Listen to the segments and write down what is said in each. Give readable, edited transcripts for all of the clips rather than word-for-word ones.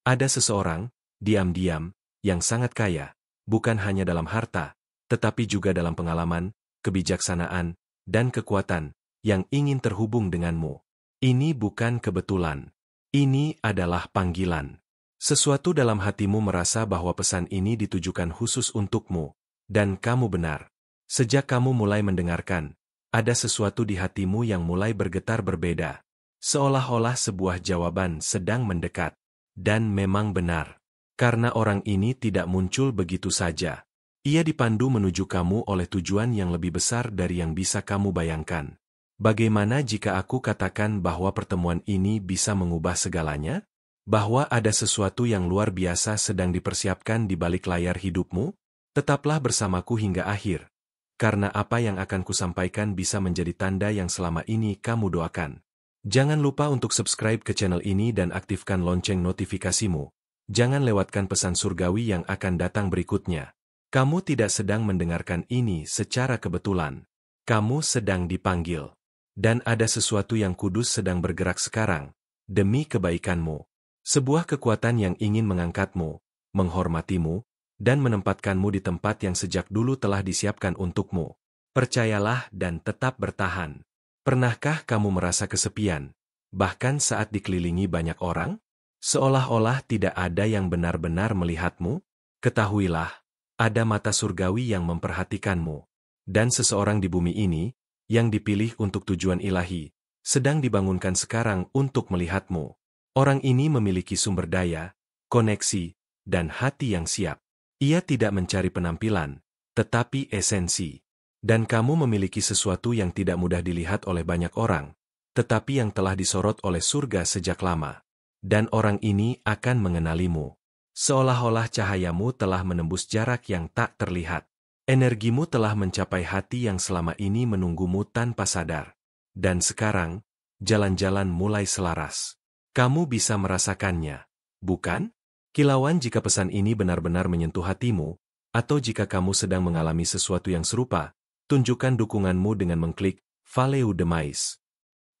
Ada seseorang, diam-diam, yang sangat kaya, bukan hanya dalam harta, tetapi juga dalam pengalaman, kebijaksanaan, dan kekuatan, yang ingin terhubung denganmu. Ini bukan kebetulan. Ini adalah panggilan. Sesuatu dalam hatimu merasa bahwa pesan ini ditujukan khusus untukmu, dan kamu benar. Sejak kamu mulai mendengarkan, ada sesuatu di hatimu yang mulai bergetar berbeda. Seolah-olah sebuah jawaban sedang mendekat. Dan memang benar. Karena orang ini tidak muncul begitu saja. Ia dipandu menuju kamu oleh tujuan yang lebih besar dari yang bisa kamu bayangkan. Bagaimana jika aku katakan bahwa pertemuan ini bisa mengubah segalanya? Bahwa ada sesuatu yang luar biasa sedang dipersiapkan di balik layar hidupmu? Tetaplah bersamaku hingga akhir. Karena apa yang akan kusampaikan bisa menjadi tanda yang selama ini kamu doakan. Jangan lupa untuk subscribe ke channel ini dan aktifkan lonceng notifikasimu. Jangan lewatkan pesan surgawi yang akan datang berikutnya. Kamu tidak sedang mendengarkan ini secara kebetulan. Kamu sedang dipanggil. Dan ada sesuatu yang kudus sedang bergerak sekarang, demi kebaikanmu. Sebuah kekuatan yang ingin mengangkatmu, menghormatimu, dan menempatkanmu di tempat yang sejak dulu telah disiapkan untukmu. Percayalah dan tetap bertahan. Pernahkah kamu merasa kesepian, bahkan saat dikelilingi banyak orang? Seolah-olah tidak ada yang benar-benar melihatmu? Ketahuilah, ada mata surgawi yang memperhatikanmu. Dan seseorang di bumi ini, yang dipilih untuk tujuan ilahi, sedang dibangunkan sekarang untuk melihatmu. Orang ini memiliki sumber daya, koneksi, dan hati yang siap. Ia tidak mencari penampilan, tetapi esensi. Dan kamu memiliki sesuatu yang tidak mudah dilihat oleh banyak orang, tetapi yang telah disorot oleh surga sejak lama. Dan orang ini akan mengenalimu. Seolah-olah cahayamu telah menembus jarak yang tak terlihat. Energimu telah mencapai hati yang selama ini menunggumu tanpa sadar. Dan sekarang, jalan-jalan mulai selaras. Kamu bisa merasakannya, bukan? Kilauan jika pesan ini benar-benar menyentuh hatimu, atau jika kamu sedang mengalami sesuatu yang serupa, tunjukkan dukunganmu dengan mengklik Valeu Demais.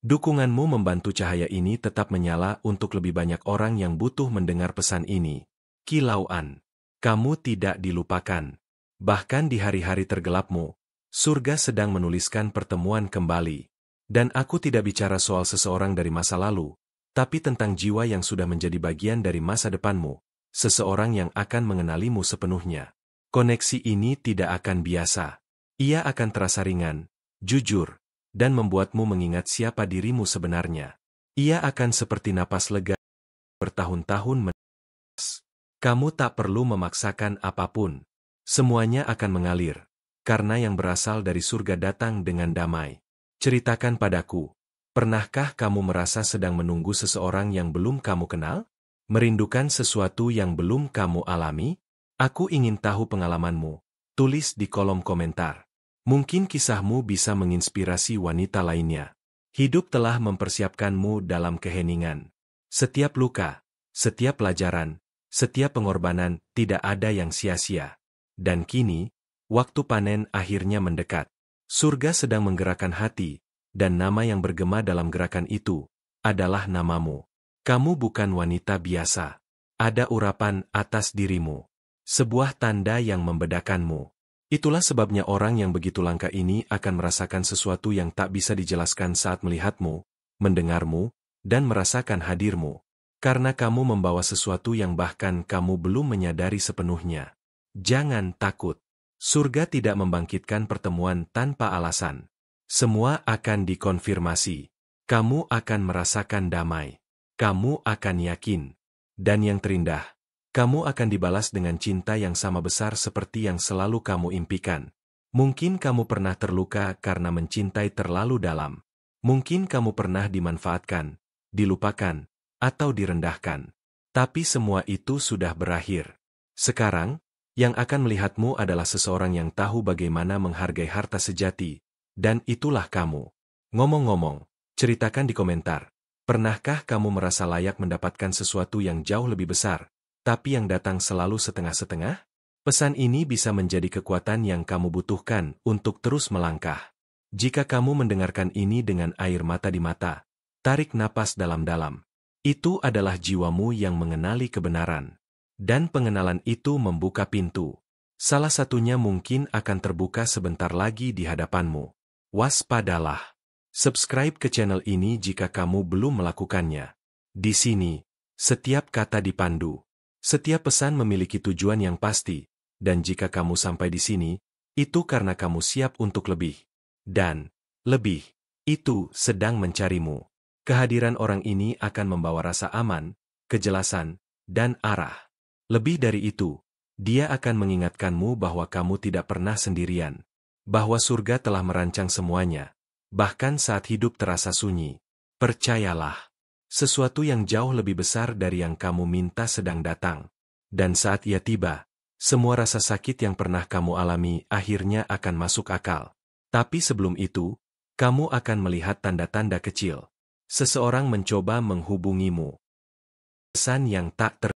Dukunganmu membantu cahaya ini tetap menyala untuk lebih banyak orang yang butuh mendengar pesan ini. Kilauan, kamu tidak dilupakan. Bahkan di hari-hari tergelapmu, surga sedang menuliskan pertemuan kembali. Dan aku tidak bicara soal seseorang dari masa lalu, tapi tentang jiwa yang sudah menjadi bagian dari masa depanmu, seseorang yang akan mengenalimu sepenuhnya. Koneksi ini tidak akan biasa. Ia akan terasa ringan, jujur, dan membuatmu mengingat siapa dirimu sebenarnya. Ia akan seperti napas lega bertahun-tahun menetas. Kamu tak perlu memaksakan apapun. Semuanya akan mengalir, karena yang berasal dari surga datang dengan damai. Ceritakan padaku, pernahkah kamu merasa sedang menunggu seseorang yang belum kamu kenal? Merindukan sesuatu yang belum kamu alami? Aku ingin tahu pengalamanmu. Tulis di kolom komentar. Mungkin kisahmu bisa menginspirasi wanita lainnya. Hidup telah mempersiapkanmu dalam keheningan. Setiap luka, setiap pelajaran, setiap pengorbanan tidak ada yang sia-sia. Dan kini, waktu panen akhirnya mendekat. Surga sedang menggerakkan hati, dan nama yang bergema dalam gerakan itu adalah namamu. Kamu bukan wanita biasa. Ada urapan atas dirimu. Sebuah tanda yang membedakanmu. Itulah sebabnya orang yang begitu langka ini akan merasakan sesuatu yang tak bisa dijelaskan saat melihatmu, mendengarmu, dan merasakan hadirmu. Karena kamu membawa sesuatu yang bahkan kamu belum menyadari sepenuhnya. Jangan takut. Surga tidak membangkitkan pertemuan tanpa alasan. Semua akan dikonfirmasi. Kamu akan merasakan damai. Kamu akan yakin. Dan yang terindah, kamu akan dibalas dengan cinta yang sama besar seperti yang selalu kamu impikan. Mungkin kamu pernah terluka karena mencintai terlalu dalam. Mungkin kamu pernah dimanfaatkan, dilupakan, atau direndahkan. Tapi semua itu sudah berakhir. Sekarang, yang akan melihatmu adalah seseorang yang tahu bagaimana menghargai harta sejati. Dan itulah kamu. Ngomong-ngomong, ceritakan di komentar. Pernahkah kamu merasa layak mendapatkan sesuatu yang jauh lebih besar, tapi yang datang selalu setengah-setengah? Pesan ini bisa menjadi kekuatan yang kamu butuhkan untuk terus melangkah. Jika kamu mendengarkan ini dengan air mata di mata, tarik napas dalam-dalam. Itu adalah jiwamu yang mengenali kebenaran. Dan pengenalan itu membuka pintu. Salah satunya mungkin akan terbuka sebentar lagi di hadapanmu. Waspadalah. Subscribe ke channel ini jika kamu belum melakukannya. Di sini, setiap kata dipandu. Setiap pesan memiliki tujuan yang pasti. Dan jika kamu sampai di sini, itu karena kamu siap untuk lebih. Dan, lebih, itu sedang mencarimu. Kehadiran orang ini akan membawa rasa aman, kejelasan, dan arah. Lebih dari itu, dia akan mengingatkanmu bahwa kamu tidak pernah sendirian. Bahwa surga telah merancang semuanya. Bahkan saat hidup terasa sunyi. Percayalah, sesuatu yang jauh lebih besar dari yang kamu minta sedang datang. Dan saat ia tiba, semua rasa sakit yang pernah kamu alami akhirnya akan masuk akal. Tapi sebelum itu, kamu akan melihat tanda-tanda kecil. Seseorang mencoba menghubungimu. Pesan yang tak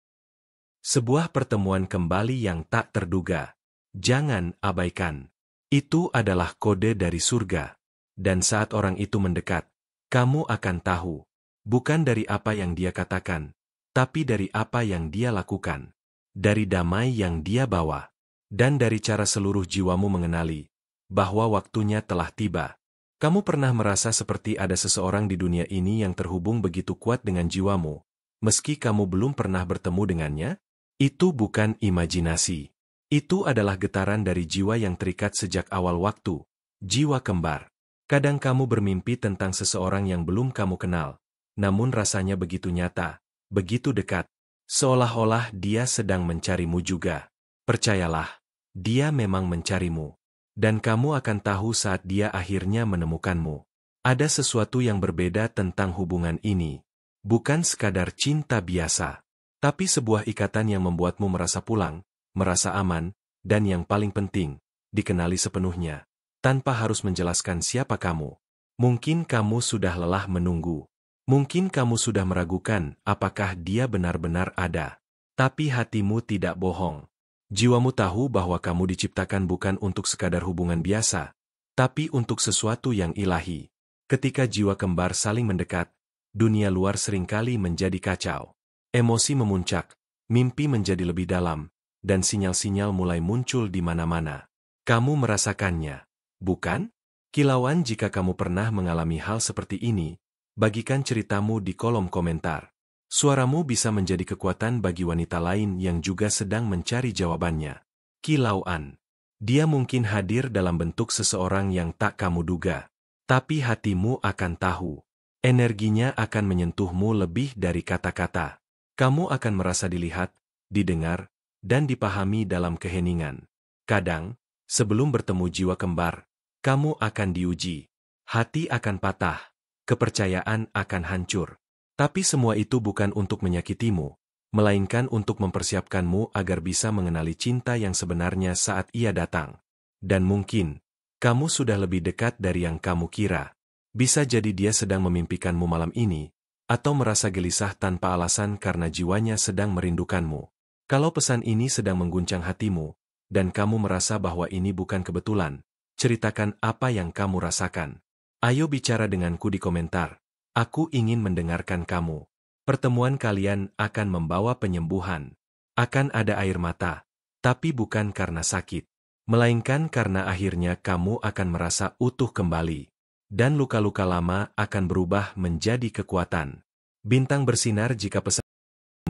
Sebuah pertemuan kembali yang tak terduga. Jangan abaikan. Itu adalah kode dari surga. Dan saat orang itu mendekat, kamu akan tahu. Bukan dari apa yang dia katakan, tapi dari apa yang dia lakukan. Dari damai yang dia bawa. Dan dari cara seluruh jiwamu mengenali bahwa waktunya telah tiba. Kamu pernah merasa seperti ada seseorang di dunia ini yang terhubung begitu kuat dengan jiwamu, meski kamu belum pernah bertemu dengannya? Itu bukan imajinasi. Itu adalah getaran dari jiwa yang terikat sejak awal waktu, jiwa kembar. Kadang kamu bermimpi tentang seseorang yang belum kamu kenal, namun rasanya begitu nyata, begitu dekat, seolah-olah dia sedang mencarimu juga. Percayalah, dia memang mencarimu. Dan kamu akan tahu saat dia akhirnya menemukanmu. Ada sesuatu yang berbeda tentang hubungan ini. Bukan sekadar cinta biasa. Tapi sebuah ikatan yang membuatmu merasa pulang, merasa aman, dan yang paling penting, dikenali sepenuhnya. Tanpa harus menjelaskan siapa kamu. Mungkin kamu sudah lelah menunggu. Mungkin kamu sudah meragukan apakah dia benar-benar ada. Tapi hatimu tidak bohong. Jiwamu tahu bahwa kamu diciptakan bukan untuk sekadar hubungan biasa, tapi untuk sesuatu yang ilahi. Ketika jiwa kembar saling mendekat, dunia luar seringkali menjadi kacau. Emosi memuncak, mimpi menjadi lebih dalam, dan sinyal-sinyal mulai muncul di mana-mana. Kamu merasakannya, bukan? Kilauan jika kamu pernah mengalami hal seperti ini, bagikan ceritamu di kolom komentar. Suaramu bisa menjadi kekuatan bagi wanita lain yang juga sedang mencari jawabannya. Kilauan. Dia mungkin hadir dalam bentuk seseorang yang tak kamu duga. Tapi hatimu akan tahu. Energinya akan menyentuhmu lebih dari kata-kata. Kamu akan merasa dilihat, didengar, dan dipahami dalam keheningan. Kadang, sebelum bertemu jiwa kembar, kamu akan diuji. Hati akan patah. Kepercayaan akan hancur. Tapi semua itu bukan untuk menyakitimu, melainkan untuk mempersiapkanmu agar bisa mengenali cinta yang sebenarnya saat ia datang. Dan mungkin, kamu sudah lebih dekat dari yang kamu kira. Bisa jadi dia sedang memimpikanmu malam ini, atau merasa gelisah tanpa alasan karena jiwanya sedang merindukanmu. Kalau pesan ini sedang mengguncang hatimu, dan kamu merasa bahwa ini bukan kebetulan, ceritakan apa yang kamu rasakan. Ayo bicara denganku di komentar. Aku ingin mendengarkan kamu. Pertemuan kalian akan membawa penyembuhan. Akan ada air mata, tapi bukan karena sakit, melainkan karena akhirnya kamu akan merasa utuh kembali. Dan luka-luka lama akan berubah menjadi kekuatan. Bintang bersinar jika pesan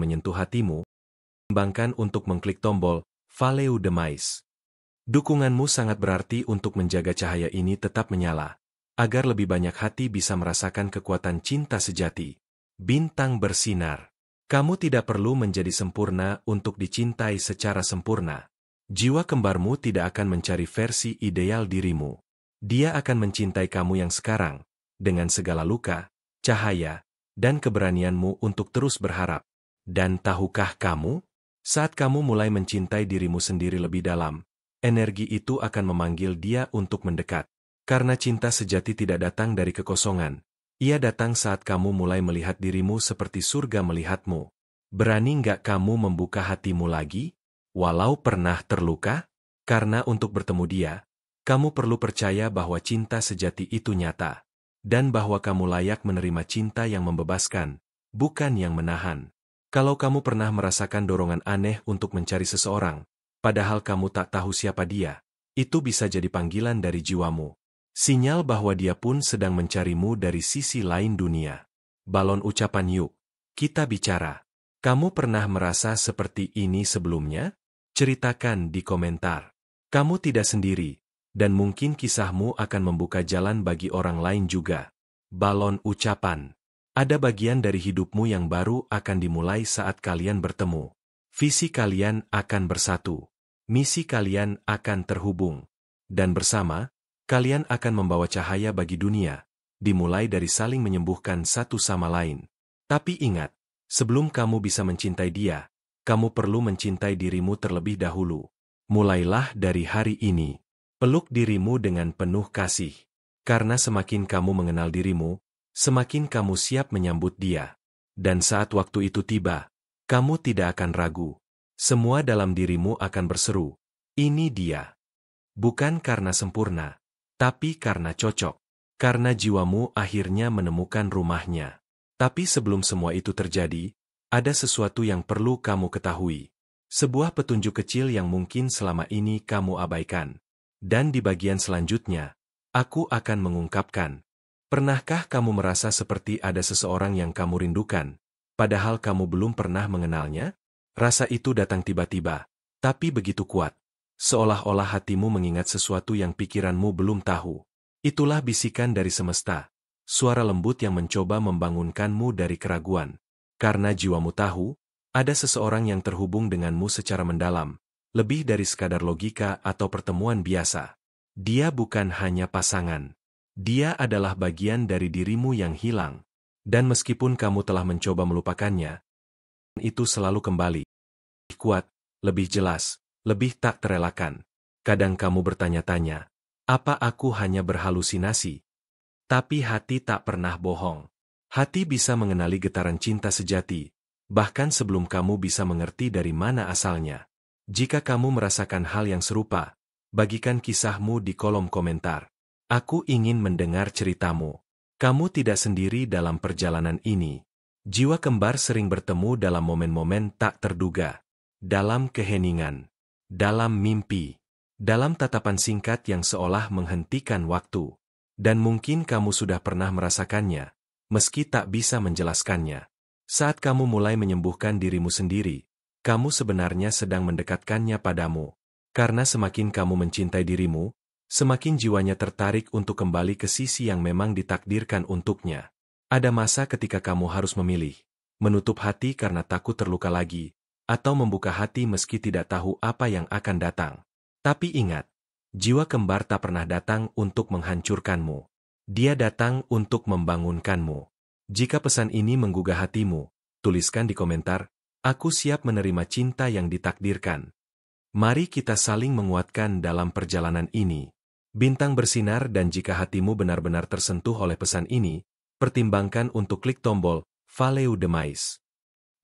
menyentuh hatimu. Kembangkan untuk mengklik tombol Follow the Mice. Dukunganmu sangat berarti untuk menjaga cahaya ini tetap menyala, agar lebih banyak hati bisa merasakan kekuatan cinta sejati. Bintang bersinar. Kamu tidak perlu menjadi sempurna untuk dicintai secara sempurna. Jiwa kembarmu tidak akan mencari versi ideal dirimu. Dia akan mencintai kamu yang sekarang, dengan segala luka, cahaya, dan keberanianmu untuk terus berharap. Dan tahukah kamu? Saat kamu mulai mencintai dirimu sendiri lebih dalam, energi itu akan memanggil dia untuk mendekat. Karena cinta sejati tidak datang dari kekosongan. Ia datang saat kamu mulai melihat dirimu seperti surga melihatmu. Berani nggak kamu membuka hatimu lagi? Walau pernah terluka? Karena untuk bertemu dia, kamu perlu percaya bahwa cinta sejati itu nyata. Dan bahwa kamu layak menerima cinta yang membebaskan, bukan yang menahan. Kalau kamu pernah merasakan dorongan aneh untuk mencari seseorang, padahal kamu tak tahu siapa dia, itu bisa jadi panggilan dari jiwamu. Sinyal bahwa dia pun sedang mencarimu dari sisi lain dunia. Balon ucapan yuk. Kita bicara. Kamu pernah merasa seperti ini sebelumnya? Ceritakan di komentar. Kamu tidak sendiri, dan mungkin kisahmu akan membuka jalan bagi orang lain juga. Balon ucapan. Ada bagian dari hidupmu yang baru akan dimulai saat kalian bertemu. Visi kalian akan bersatu. Misi kalian akan terhubung. Dan bersama, kalian akan membawa cahaya bagi dunia, dimulai dari saling menyembuhkan satu sama lain. Tapi ingat, sebelum kamu bisa mencintai dia, kamu perlu mencintai dirimu terlebih dahulu. Mulailah dari hari ini. Peluk dirimu dengan penuh kasih. Karena semakin kamu mengenal dirimu, semakin kamu siap menyambut dia. Dan saat waktu itu tiba, kamu tidak akan ragu. Semua dalam dirimu akan berseru, "Ini dia." Bukan karena sempurna, tapi karena cocok. Karena jiwamu akhirnya menemukan rumahnya. Tapi sebelum semua itu terjadi, ada sesuatu yang perlu kamu ketahui. Sebuah petunjuk kecil yang mungkin selama ini kamu abaikan. Dan di bagian selanjutnya, aku akan mengungkapkan. Pernahkah kamu merasa seperti ada seseorang yang kamu rindukan, padahal kamu belum pernah mengenalnya? Rasa itu datang tiba-tiba, tapi begitu kuat. Seolah-olah hatimu mengingat sesuatu yang pikiranmu belum tahu. Itulah bisikan dari semesta. Suara lembut yang mencoba membangunkanmu dari keraguan. Karena jiwamu tahu, ada seseorang yang terhubung denganmu secara mendalam, lebih dari sekadar logika atau pertemuan biasa. Dia bukan hanya pasangan. Dia adalah bagian dari dirimu yang hilang. Dan meskipun kamu telah mencoba melupakannya, itu selalu kembali. Lebih kuat, lebih jelas, lebih tak terelakkan. Kadang kamu bertanya-tanya, apa aku hanya berhalusinasi? Tapi hati tak pernah bohong. Hati bisa mengenali getaran cinta sejati, bahkan sebelum kamu bisa mengerti dari mana asalnya. Jika kamu merasakan hal yang serupa, bagikan kisahmu di kolom komentar. Aku ingin mendengar ceritamu. Kamu tidak sendiri dalam perjalanan ini. Jiwa kembar sering bertemu dalam momen-momen tak terduga. Dalam keheningan. Dalam mimpi. Dalam tatapan singkat yang seolah menghentikan waktu. Dan mungkin kamu sudah pernah merasakannya, meski tak bisa menjelaskannya. Saat kamu mulai menyembuhkan dirimu sendiri, kamu sebenarnya sedang mendekatkannya padamu. Karena semakin kamu mencintai dirimu, semakin jiwanya tertarik untuk kembali ke sisi yang memang ditakdirkan untuknya. Ada masa ketika kamu harus memilih, menutup hati karena takut terluka lagi, atau membuka hati meski tidak tahu apa yang akan datang. Tapi ingat, jiwa kembar tak pernah datang untuk menghancurkanmu. Dia datang untuk membangunkanmu. Jika pesan ini menggugah hatimu, tuliskan di komentar, aku siap menerima cinta yang ditakdirkan. Mari kita saling menguatkan dalam perjalanan ini. Bintang bersinar, dan jika hatimu benar-benar tersentuh oleh pesan ini, pertimbangkan untuk klik tombol Follow the Mais.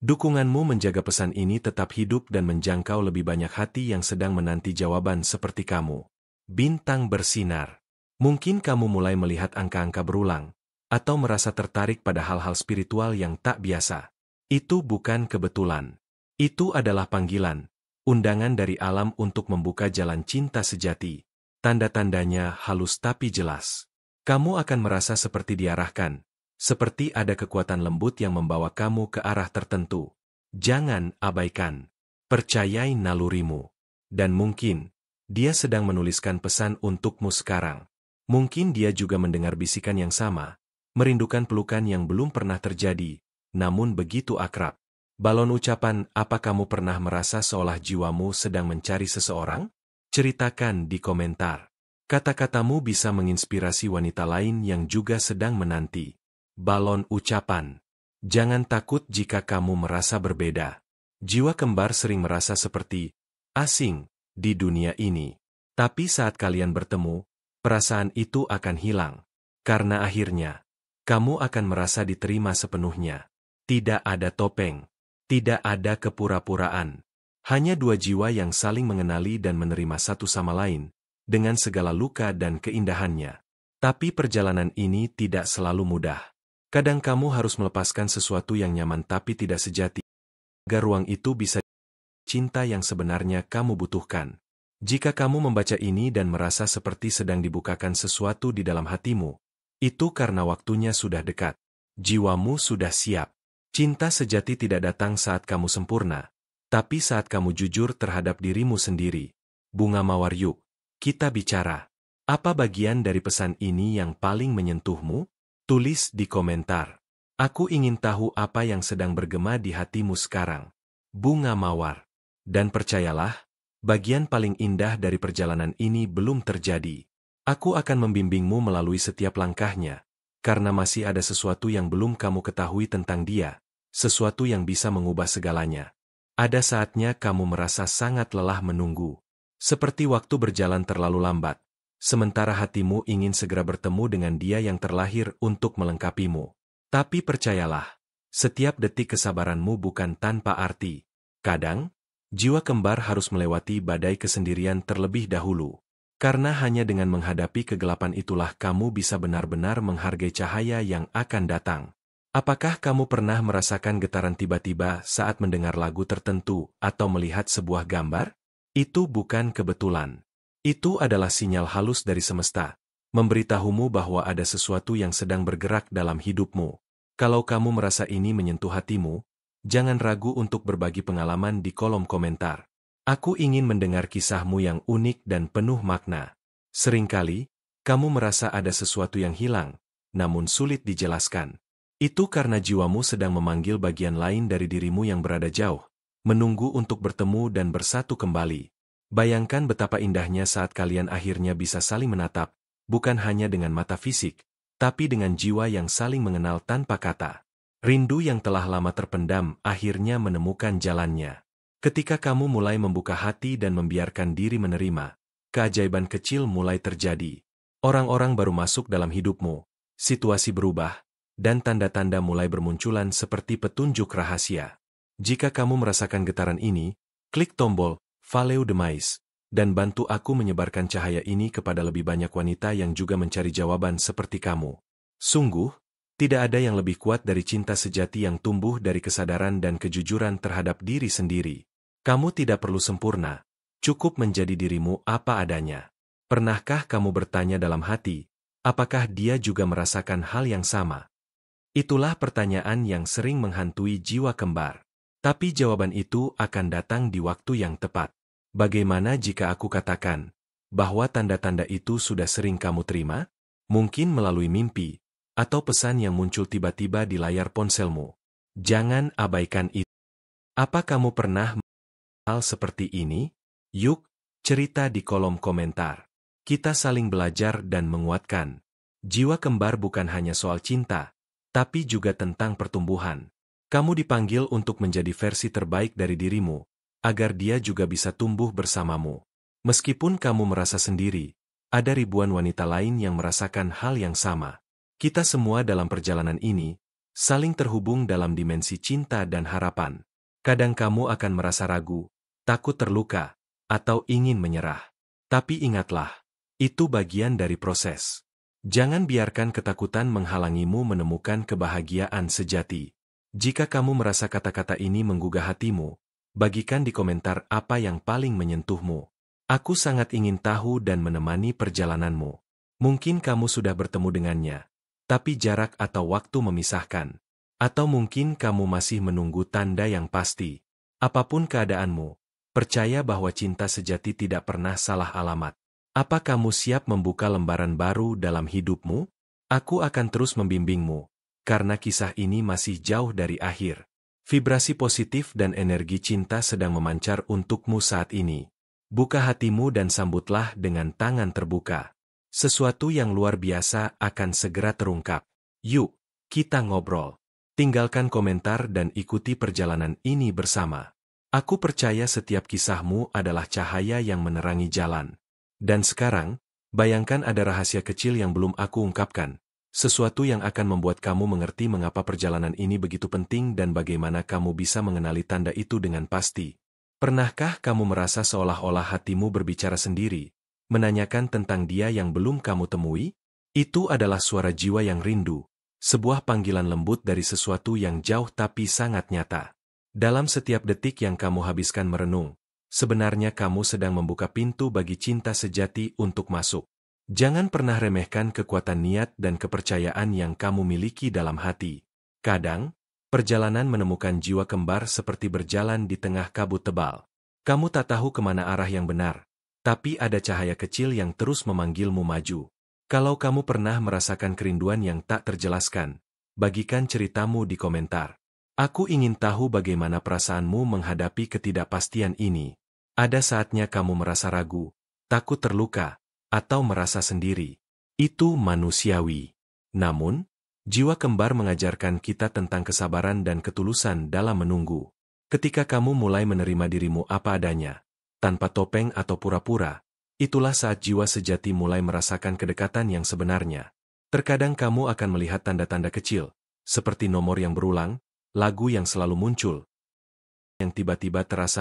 Dukunganmu menjaga pesan ini tetap hidup dan menjangkau lebih banyak hati yang sedang menanti jawaban seperti kamu. Bintang bersinar. Mungkin kamu mulai melihat angka-angka berulang, atau merasa tertarik pada hal-hal spiritual yang tak biasa. Itu bukan kebetulan. Itu adalah panggilan, undangan dari alam untuk membuka jalan cinta sejati. Tanda-tandanya halus tapi jelas. Kamu akan merasa seperti diarahkan, seperti ada kekuatan lembut yang membawa kamu ke arah tertentu. Jangan abaikan. Percayai nalurimu. Dan mungkin, dia sedang menuliskan pesan untukmu sekarang. Mungkin dia juga mendengar bisikan yang sama, merindukan pelukan yang belum pernah terjadi, namun begitu akrab. Balon ucapan, apa kamu pernah merasa seolah jiwamu sedang mencari seseorang? Ceritakan di komentar. Kata-katamu bisa menginspirasi wanita lain yang juga sedang menanti. Balon ucapan. Jangan takut jika kamu merasa berbeda. Jiwa kembar sering merasa seperti asing di dunia ini. Tapi saat kalian bertemu, perasaan itu akan hilang. Karena akhirnya, kamu akan merasa diterima sepenuhnya. Tidak ada topeng. Tidak ada kepura-puraan. Hanya dua jiwa yang saling mengenali dan menerima satu sama lain, dengan segala luka dan keindahannya. Tapi perjalanan ini tidak selalu mudah. Kadang kamu harus melepaskan sesuatu yang nyaman tapi tidak sejati, agar ruang itu bisa cinta yang sebenarnya kamu butuhkan. Jika kamu membaca ini dan merasa seperti sedang dibukakan sesuatu di dalam hatimu, itu karena waktunya sudah dekat. Jiwamu sudah siap. Cinta sejati tidak datang saat kamu sempurna, tapi saat kamu jujur terhadap dirimu sendiri. Bunga Mawar, yuk kita bicara. Apa bagian dari pesan ini yang paling menyentuhmu? Tulis di komentar. Aku ingin tahu apa yang sedang bergema di hatimu sekarang. Bunga Mawar. Dan percayalah, bagian paling indah dari perjalanan ini belum terjadi. Aku akan membimbingmu melalui setiap langkahnya, karena masih ada sesuatu yang belum kamu ketahui tentang dia, sesuatu yang bisa mengubah segalanya. Ada saatnya kamu merasa sangat lelah menunggu, seperti waktu berjalan terlalu lambat, sementara hatimu ingin segera bertemu dengan dia yang terlahir untuk melengkapimu. Tapi percayalah, setiap detik kesabaranmu bukan tanpa arti. Kadang, jiwa kembar harus melewati badai kesendirian terlebih dahulu. Karena hanya dengan menghadapi kegelapan itulah kamu bisa benar-benar menghargai cahaya yang akan datang. Apakah kamu pernah merasakan getaran tiba-tiba saat mendengar lagu tertentu atau melihat sebuah gambar? Itu bukan kebetulan. Itu adalah sinyal halus dari semesta, memberitahumu bahwa ada sesuatu yang sedang bergerak dalam hidupmu. Kalau kamu merasa ini menyentuh hatimu, jangan ragu untuk berbagi pengalaman di kolom komentar. Aku ingin mendengar kisahmu yang unik dan penuh makna. Seringkali, kamu merasa ada sesuatu yang hilang, namun sulit dijelaskan. Itu karena jiwamu sedang memanggil bagian lain dari dirimu yang berada jauh, menunggu untuk bertemu dan bersatu kembali. Bayangkan betapa indahnya saat kalian akhirnya bisa saling menatap, bukan hanya dengan mata fisik, tapi dengan jiwa yang saling mengenal tanpa kata. Rindu yang telah lama terpendam akhirnya menemukan jalannya. Ketika kamu mulai membuka hati dan membiarkan diri menerima, keajaiban kecil mulai terjadi. Orang-orang baru masuk dalam hidupmu, situasi berubah, dan tanda-tanda mulai bermunculan seperti petunjuk rahasia. Jika kamu merasakan getaran ini, klik tombol Follow the Mice, dan bantu aku menyebarkan cahaya ini kepada lebih banyak wanita yang juga mencari jawaban seperti kamu. Sungguh, tidak ada yang lebih kuat dari cinta sejati yang tumbuh dari kesadaran dan kejujuran terhadap diri sendiri. Kamu tidak perlu sempurna, cukup menjadi dirimu apa adanya. Pernahkah kamu bertanya dalam hati, apakah dia juga merasakan hal yang sama? Itulah pertanyaan yang sering menghantui jiwa kembar. Tapi jawaban itu akan datang di waktu yang tepat. Bagaimana jika aku katakan bahwa tanda-tanda itu sudah sering kamu terima? Mungkin melalui mimpi, atau pesan yang muncul tiba-tiba di layar ponselmu. Jangan abaikan itu. Apa kamu pernah melihat hal seperti ini? Yuk, cerita di kolom komentar. Kita saling belajar dan menguatkan. Jiwa kembar bukan hanya soal cinta, tapi juga tentang pertumbuhan. Kamu dipanggil untuk menjadi versi terbaik dari dirimu, agar dia juga bisa tumbuh bersamamu. Meskipun kamu merasa sendiri, ada ribuan wanita lain yang merasakan hal yang sama. Kita semua dalam perjalanan ini, saling terhubung dalam dimensi cinta dan harapan. Kadang kamu akan merasa ragu, takut terluka, atau ingin menyerah. Tapi ingatlah, itu bagian dari proses. Jangan biarkan ketakutan menghalangimu menemukan kebahagiaan sejati. Jika kamu merasa kata-kata ini menggugah hatimu, bagikan di komentar apa yang paling menyentuhmu. Aku sangat ingin tahu dan menemani perjalananmu. Mungkin kamu sudah bertemu dengannya, tapi jarak atau waktu memisahkan. Atau mungkin kamu masih menunggu tanda yang pasti. Apapun keadaanmu, percaya bahwa cinta sejati tidak pernah salah alamat. Apa kamu siap membuka lembaran baru dalam hidupmu? Aku akan terus membimbingmu, karena kisah ini masih jauh dari akhir. Vibrasi positif dan energi cinta sedang memancar untukmu saat ini. Buka hatimu dan sambutlah dengan tangan terbuka. Sesuatu yang luar biasa akan segera terungkap. Yuk, kita ngobrol. Tinggalkan komentar dan ikuti perjalanan ini bersama. Aku percaya setiap kisahmu adalah cahaya yang menerangi jalan. Dan sekarang, bayangkan ada rahasia kecil yang belum aku ungkapkan. Sesuatu yang akan membuat kamu mengerti mengapa perjalanan ini begitu penting dan bagaimana kamu bisa mengenali tanda itu dengan pasti. Pernahkah kamu merasa seolah-olah hatimu berbicara sendiri, menanyakan tentang dia yang belum kamu temui? Itu adalah suara jiwa yang rindu, sebuah panggilan lembut dari sesuatu yang jauh tapi sangat nyata. Dalam setiap detik yang kamu habiskan merenung, sebenarnya kamu sedang membuka pintu bagi cinta sejati untuk masuk. Jangan pernah remehkan kekuatan niat dan kepercayaan yang kamu miliki dalam hati. Kadang, perjalanan menemukan jiwa kembar seperti berjalan di tengah kabut tebal. Kamu tak tahu kemana arah yang benar, tapi ada cahaya kecil yang terus memanggilmu maju. Kalau kamu pernah merasakan kerinduan yang tak terjelaskan, bagikan ceritamu di komentar. Aku ingin tahu bagaimana perasaanmu menghadapi ketidakpastian ini. Ada saatnya kamu merasa ragu, takut terluka, atau merasa sendiri. Itu manusiawi. Namun, jiwa kembar mengajarkan kita tentang kesabaran dan ketulusan dalam menunggu. Ketika kamu mulai menerima dirimu apa adanya, tanpa topeng atau pura-pura, itulah saat jiwa sejati mulai merasakan kedekatan yang sebenarnya. Terkadang kamu akan melihat tanda-tanda kecil, seperti nomor yang berulang, lagu yang selalu muncul, yang tiba-tiba terasa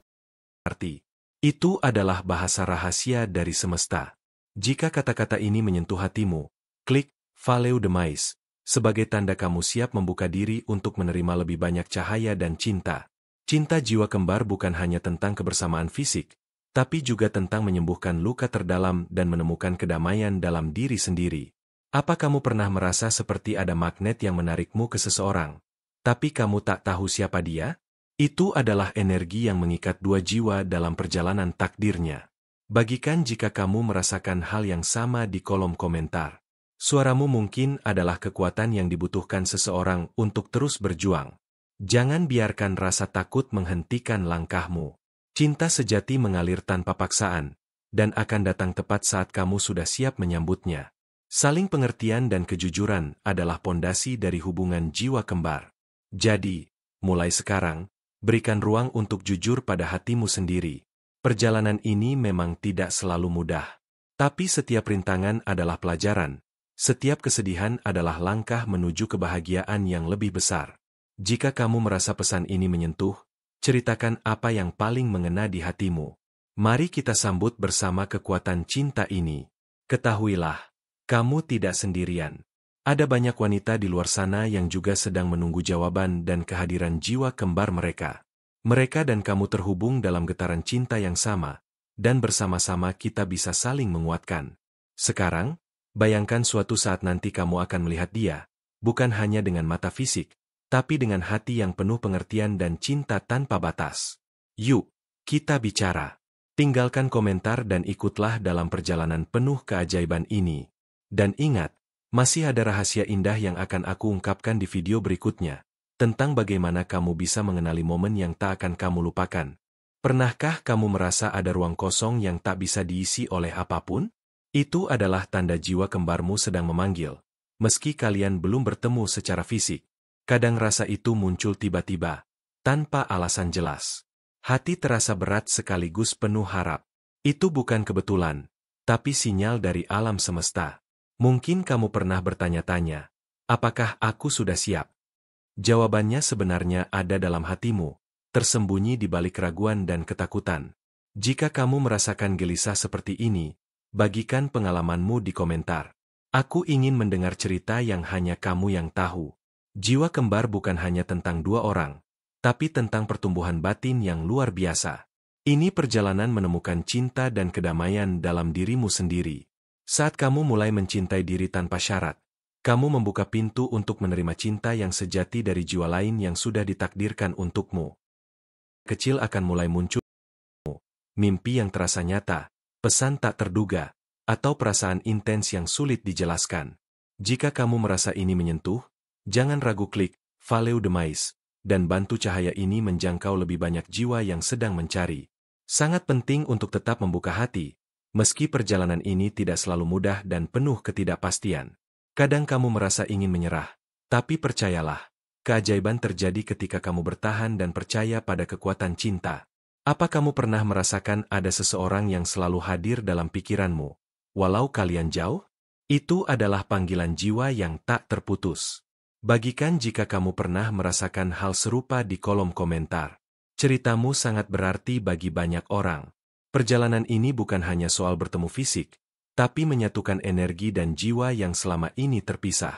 arti. Itu adalah bahasa rahasia dari semesta. Jika kata-kata ini menyentuh hatimu, klik Follow the Mice sebagai tanda kamu siap membuka diri untuk menerima lebih banyak cahaya dan cinta. Cinta jiwa kembar bukan hanya tentang kebersamaan fisik, tapi juga tentang menyembuhkan luka terdalam dan menemukan kedamaian dalam diri sendiri. Apa kamu pernah merasa seperti ada magnet yang menarikmu ke seseorang, tapi kamu tak tahu siapa dia? Itu adalah energi yang mengikat dua jiwa dalam perjalanan takdirnya. Bagikan jika kamu merasakan hal yang sama di kolom komentar. Suaramu mungkin adalah kekuatan yang dibutuhkan seseorang untuk terus berjuang. Jangan biarkan rasa takut menghentikan langkahmu. Cinta sejati mengalir tanpa paksaan, dan akan datang tepat saat kamu sudah siap menyambutnya. Saling pengertian dan kejujuran adalah pondasi dari hubungan jiwa kembar. Jadi, mulai sekarang, berikan ruang untuk jujur pada hatimu sendiri. Perjalanan ini memang tidak selalu mudah. Tapi setiap rintangan adalah pelajaran. Setiap kesedihan adalah langkah menuju kebahagiaan yang lebih besar. Jika kamu merasa pesan ini menyentuh, ceritakan apa yang paling mengena di hatimu. Mari kita sambut bersama kekuatan cinta ini. Ketahuilah, kamu tidak sendirian. Ada banyak wanita di luar sana yang juga sedang menunggu jawaban dan kehadiran jiwa kembar mereka. Mereka dan kamu terhubung dalam getaran cinta yang sama, dan bersama-sama kita bisa saling menguatkan. Sekarang, bayangkan suatu saat nanti kamu akan melihat dia, bukan hanya dengan mata fisik, tapi dengan hati yang penuh pengertian dan cinta tanpa batas. Yuk, kita bicara. Tinggalkan komentar dan ikutlah dalam perjalanan penuh keajaiban ini. Dan ingat, masih ada rahasia indah yang akan aku ungkapkan di video berikutnya, tentang bagaimana kamu bisa mengenali momen yang tak akan kamu lupakan. Pernahkah kamu merasa ada ruang kosong yang tak bisa diisi oleh apapun? Itu adalah tanda jiwa kembarmu sedang memanggil. Meski kalian belum bertemu secara fisik, kadang rasa itu muncul tiba-tiba, tanpa alasan jelas. Hati terasa berat sekaligus penuh harap. Itu bukan kebetulan, tapi sinyal dari alam semesta. Mungkin kamu pernah bertanya-tanya, apakah aku sudah siap? Jawabannya sebenarnya ada dalam hatimu, tersembunyi di balik keraguan dan ketakutan. Jika kamu merasakan gelisah seperti ini, bagikan pengalamanmu di komentar. Aku ingin mendengar cerita yang hanya kamu yang tahu. Jiwa kembar bukan hanya tentang dua orang, tapi tentang pertumbuhan batin yang luar biasa. Ini perjalanan menemukan cinta dan kedamaian dalam dirimu sendiri. Saat kamu mulai mencintai diri tanpa syarat, kamu membuka pintu untuk menerima cinta yang sejati dari jiwa lain yang sudah ditakdirkan untukmu. Kecil akan mulai muncul, mimpi yang terasa nyata, pesan tak terduga, atau perasaan intens yang sulit dijelaskan. Jika kamu merasa ini menyentuh, jangan ragu klik Follow the Mice, dan bantu cahaya ini menjangkau lebih banyak jiwa yang sedang mencari. Sangat penting untuk tetap membuka hati, meski perjalanan ini tidak selalu mudah dan penuh ketidakpastian. Kadang kamu merasa ingin menyerah, tapi percayalah, keajaiban terjadi ketika kamu bertahan dan percaya pada kekuatan cinta. Apa kamu pernah merasakan ada seseorang yang selalu hadir dalam pikiranmu, walau kalian jauh? Itu adalah panggilan jiwa yang tak terputus. Bagikan jika kamu pernah merasakan hal serupa di kolom komentar. Ceritamu sangat berarti bagi banyak orang. Perjalanan ini bukan hanya soal bertemu fisik, tapi menyatukan energi dan jiwa yang selama ini terpisah.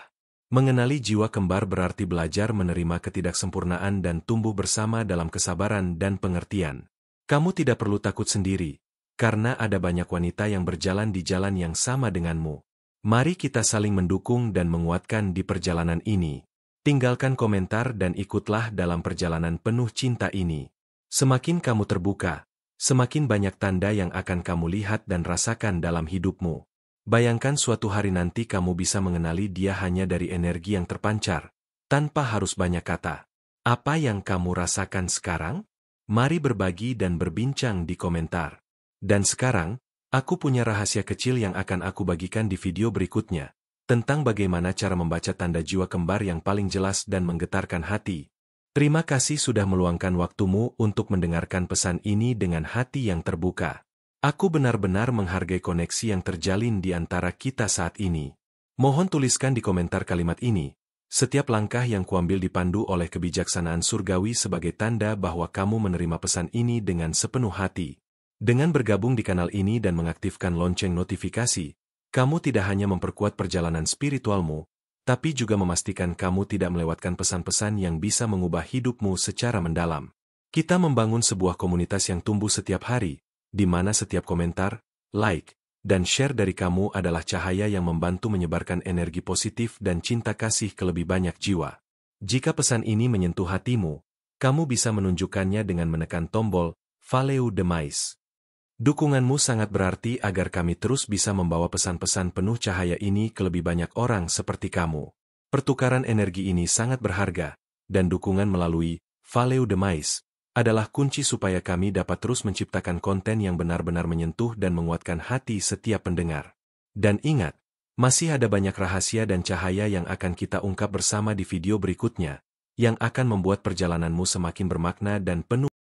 Mengenali jiwa kembar berarti belajar menerima ketidaksempurnaan dan tumbuh bersama dalam kesabaran dan pengertian. Kamu tidak perlu takut sendiri, karena ada banyak wanita yang berjalan di jalan yang sama denganmu. Mari kita saling mendukung dan menguatkan di perjalanan ini. Tinggalkan komentar dan ikutlah dalam perjalanan penuh cinta ini. Semakin kamu terbuka, semakin banyak tanda yang akan kamu lihat dan rasakan dalam hidupmu. Bayangkan suatu hari nanti kamu bisa mengenali dia hanya dari energi yang terpancar, tanpa harus banyak kata. Apa yang kamu rasakan sekarang? Mari berbagi dan berbincang di komentar. Dan sekarang, aku punya rahasia kecil yang akan aku bagikan di video berikutnya, tentang bagaimana cara membaca tanda jiwa kembar yang paling jelas dan menggetarkan hati. Terima kasih sudah meluangkan waktumu untuk mendengarkan pesan ini dengan hati yang terbuka. Aku benar-benar menghargai koneksi yang terjalin di antara kita saat ini. Mohon tuliskan di komentar kalimat ini, setiap langkah yang kuambil dipandu oleh kebijaksanaan surgawi sebagai tanda bahwa kamu menerima pesan ini dengan sepenuh hati. Dengan bergabung di kanal ini dan mengaktifkan lonceng notifikasi, kamu tidak hanya memperkuat perjalanan spiritualmu, tapi juga memastikan kamu tidak melewatkan pesan-pesan yang bisa mengubah hidupmu secara mendalam. Kita membangun sebuah komunitas yang tumbuh setiap hari, di mana setiap komentar, like, dan share dari kamu adalah cahaya yang membantu menyebarkan energi positif dan cinta kasih ke lebih banyak jiwa. Jika pesan ini menyentuh hatimu, kamu bisa menunjukkannya dengan menekan tombol Follow the Mais. Dukunganmu sangat berarti agar kami terus bisa membawa pesan-pesan penuh cahaya ini ke lebih banyak orang seperti kamu. Pertukaran energi ini sangat berharga, dan dukungan melalui Follow the Mais adalah kunci supaya kami dapat terus menciptakan konten yang benar-benar menyentuh dan menguatkan hati setiap pendengar. Dan ingat, masih ada banyak rahasia dan cahaya yang akan kita ungkap bersama di video berikutnya, yang akan membuat perjalananmu semakin bermakna dan penuh